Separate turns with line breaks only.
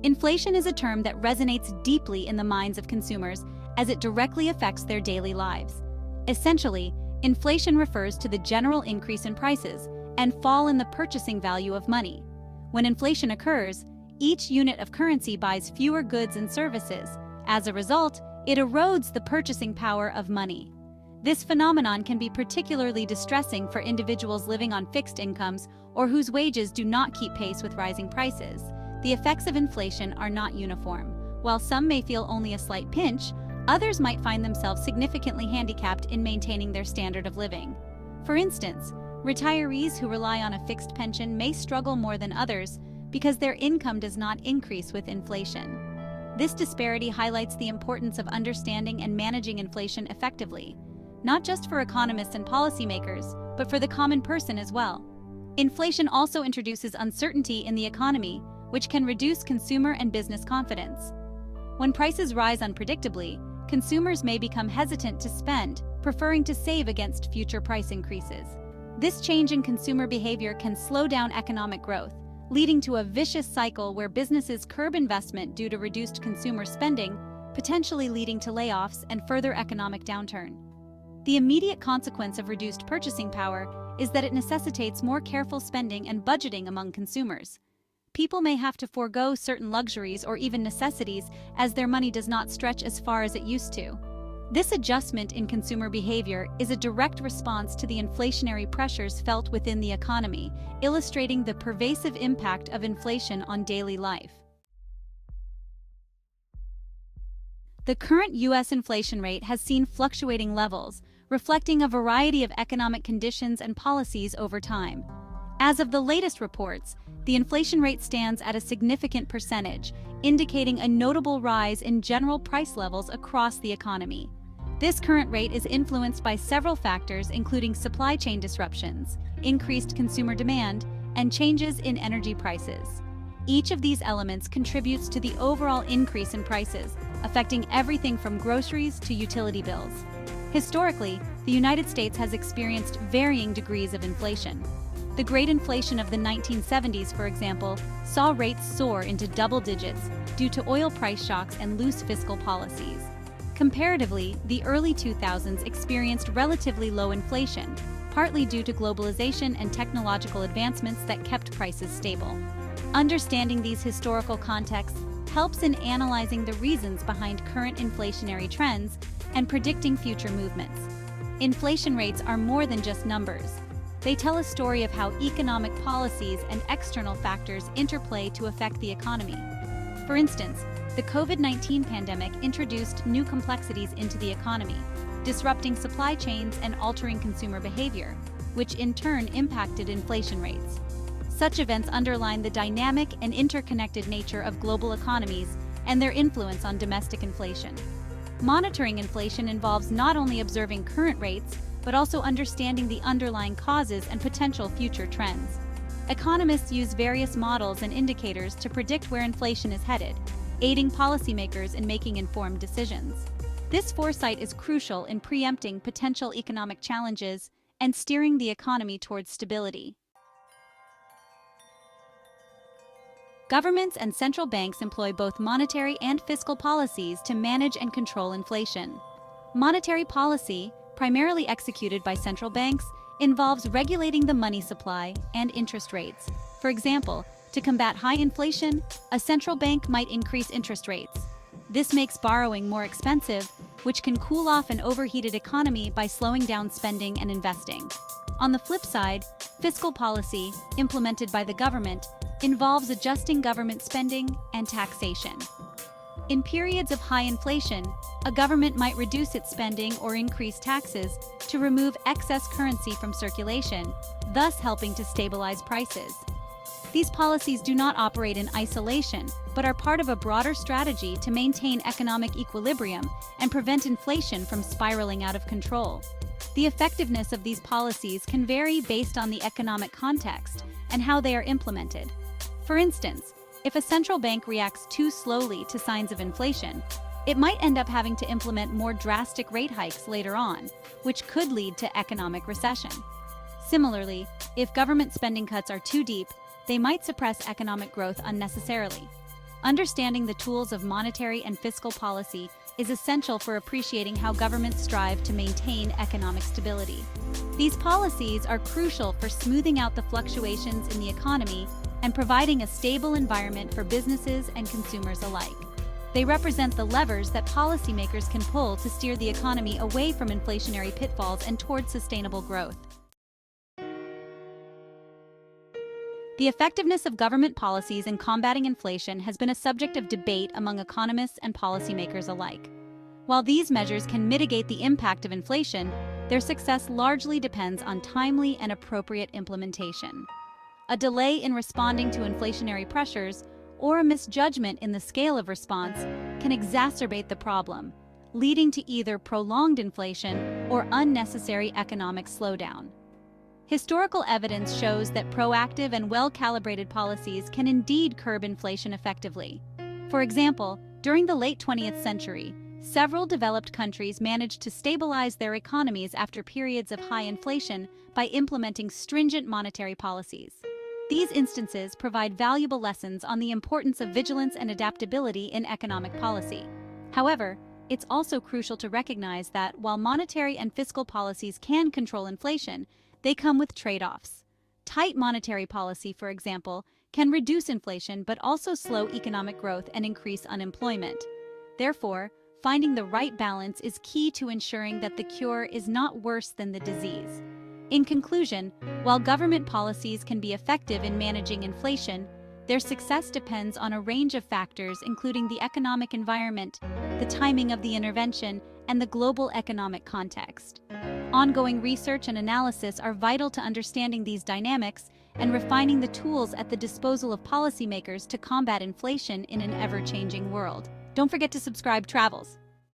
Inflation is a term that resonates deeply in the minds of consumers as it directly affects their daily lives. Essentially, inflation refers to the general increase in prices and fall in the purchasing value of money. When inflation occurs, each unit of currency buys fewer goods and services. As a result, it erodes the purchasing power of money. This phenomenon can be particularly distressing for individuals living on fixed incomes or whose wages do not keep pace with rising prices. The effects of inflation are not uniform. While some may feel only a slight pinch, others might find themselves significantly handicapped in maintaining their standard of living. For instance, retirees who rely on a fixed pension may struggle more than others because their income does not increase with inflation. This disparity highlights the importance of understanding and managing inflation effectively, not just for economists and policymakers, but for the common person as well. Inflation also introduces uncertainty in the economy, which can reduce consumer and business confidence. When prices rise unpredictably, consumers may become hesitant to spend, preferring to save against future price increases. This change in consumer behavior can slow down economic growth, leading to a vicious cycle where businesses curb investment due to reduced consumer spending, potentially leading to layoffs and further economic downturn. The immediate consequence of reduced purchasing power is that it necessitates more careful spending and budgeting among consumers. People may have to forego certain luxuries or even necessities as their money does not stretch as far as it used to. This adjustment in consumer behavior is a direct response to the inflationary pressures felt within the economy, illustrating the pervasive impact of inflation on daily life. The current U.S. inflation rate has seen fluctuating levels, reflecting a variety of economic conditions and policies over time. As of the latest reports, the inflation rate stands at a significant percentage, indicating a notable rise in general price levels across the economy. This current rate is influenced by several factors, including supply chain disruptions, increased consumer demand, and changes in energy prices. Each of these elements contributes to the overall increase in prices, affecting everything from groceries to utility bills. Historically, the United States has experienced varying degrees of inflation. The Great Inflation of the 1970s, for example, saw rates soar into double digits due to oil price shocks and loose fiscal policies. Comparatively, the early 2000s experienced relatively low inflation, partly due to globalization and technological advancements that kept prices stable. Understanding these historical contexts helps in analyzing the reasons behind current inflationary trends and predicting future movements. Inflation rates are more than just numbers. They tell a story of how economic policies and external factors interplay to affect the economy. For instance, the COVID-19 pandemic introduced new complexities into the economy, disrupting supply chains and altering consumer behavior, which in turn impacted inflation rates. Such events underline the dynamic and interconnected nature of global economies and their influence on domestic inflation. Monitoring inflation involves not only observing current rates, but also understanding the underlying causes and potential future trends. Economists use various models and indicators to predict where inflation is headed, aiding policymakers in making informed decisions. This foresight is crucial in preempting potential economic challenges and steering the economy towards stability. Governments and central banks employ both monetary and fiscal policies to manage and control inflation. Monetary policy, primarily executed by central banks, involves regulating the money supply and interest rates. For example, to combat high inflation, a central bank might increase interest rates. This makes borrowing more expensive, which can cool off an overheated economy by slowing down spending and investing. On the flip side, fiscal policy, implemented by the government, involves adjusting government spending and taxation. In periods of high inflation, a government might reduce its spending or increase taxes to remove excess currency from circulation, thus helping to stabilize prices. These policies do not operate in isolation, but are part of a broader strategy to maintain economic equilibrium and prevent inflation from spiraling out of control. The effectiveness of these policies can vary based on the economic context and how they are implemented. For instance, if a central bank reacts too slowly to signs of inflation, it might end up having to implement more drastic rate hikes later on, which could lead to economic recession. Similarly, if government spending cuts are too deep, they might suppress economic growth unnecessarily. Understanding the tools of monetary and fiscal policy is essential for appreciating how governments strive to maintain economic stability. These policies are crucial for smoothing out the fluctuations in the economy and providing a stable environment for businesses and consumers alike. They represent the levers that policymakers can pull to steer the economy away from inflationary pitfalls and towards sustainable growth. The effectiveness of government policies in combating inflation has been a subject of debate among economists and policymakers alike. While these measures can mitigate the impact of inflation, their success largely depends on timely and appropriate implementation. A delay in responding to inflationary pressures or a misjudgment in the scale of response can exacerbate the problem, leading to either prolonged inflation or unnecessary economic slowdown. Historical evidence shows that proactive and well-calibrated policies can indeed curb inflation effectively. For example, during the late 20th century, several developed countries managed to stabilize their economies after periods of high inflation by implementing stringent monetary policies. These instances provide valuable lessons on the importance of vigilance and adaptability in economic policy. However, it's also crucial to recognize that while monetary and fiscal policies can control inflation, they come with trade-offs. Tight monetary policy, for example, can reduce inflation but also slow economic growth and increase unemployment. Therefore, finding the right balance is key to ensuring that the cure is not worse than the disease. In conclusion, while government policies can be effective in managing inflation, their success depends on a range of factors including the economic environment, the timing of the intervention, and the global economic context. Ongoing research and analysis are vital to understanding these dynamics and refining the tools at the disposal of policymakers to combat inflation in an ever-changing world. Don't forget to subscribe, Travels.